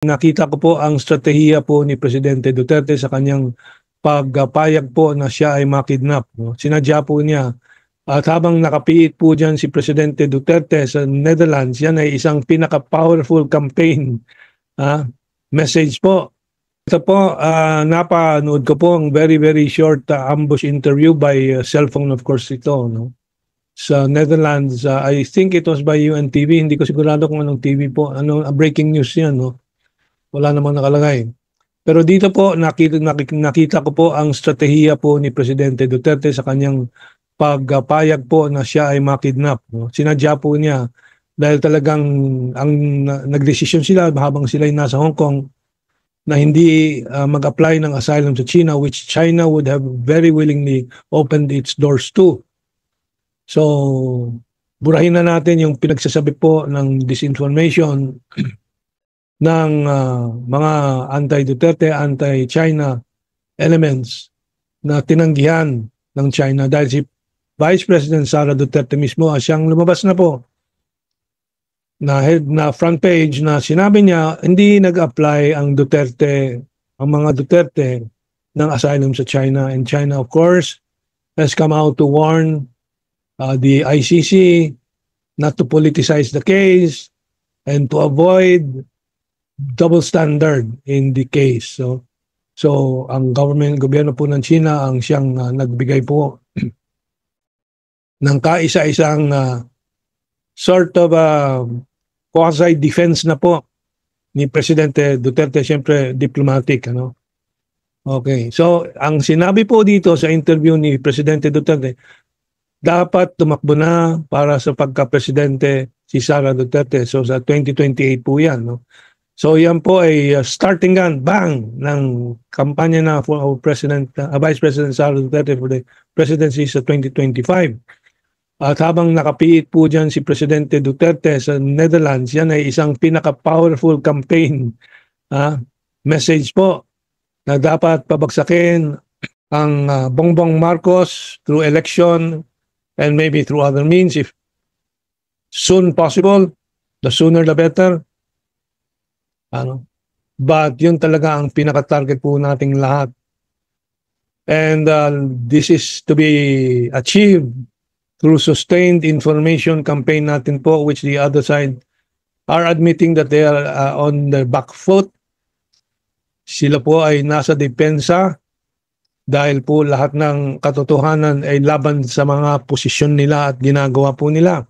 Nakita ko po ang strategiya po ni Presidente Duterte sa kanyang pagpayag po na siya ay makidnap. No? Sinadya po niya. At habang nakapiit po dyan si Presidente Duterte sa Netherlands, yan ay isang pinaka-powerful campaign message po. Ito po, napanood ko po ang very short ambush interview by cellphone, of course, ito. No? Sa Netherlands, I think it was by UNTV. Hindi ko sigurado kung anong TV po. Breaking news yan. No? Wala namang nakalagay. Pero dito po, nakita ko po ang strategiya po ni Presidente Duterte sa kanyang pagpayag po na siya ay makidnap. No? Sinadya po niya dahil talagang nagdesisyon sila habang sila ay nasa Hong Kong na hindi mag-apply ng asylum sa China, which China would have very willingly opened its doors to. So, burahin na natin yung pinagsasabi po ng disinformation ng mga anti-Duterte, anti-China elements na tinanggihan ng China dahil si Vice President Sara Duterte mismo siyang lumabas na po na front page na sinabi niya hindi nag-apply ang mga Duterte ng asylum sa China, and China of course has come out to warn the ICC not to politicize the case and to avoid double standard in the case. So ang gobyerno po ng China ang siyang nagbigay po ng kaisa-isang sort of quasi-defense na po ni Presidente Duterte, siyempre diplomatic. Okay, so ang sinabi po dito sa interview ni Presidente Duterte, dapat tumakbo na para sa pagka-presidente si Sara Duterte. So sa 2028 po yan. No? So yan po ay starting gun, bang, ng kampanya na for our Vice President Sara Duterte for the presidency sa 2025. At habang nakapiit po dyan si Presidente Duterte sa Netherlands, yan ay isang pinaka-powerful campaign message po na dapat pabagsakin ang Bongbong Marcos through election and maybe through other means if soon possible, the sooner the better. But yun talaga ang pinaka-target po nating lahat. And this is to be achieved through sustained information campaign natin po, which the other side are admitting that they are on their back foot. Sila po ay nasa depensa dahil po lahat ng katotohanan ay laban sa mga posisyon nila at ginagawa po nila.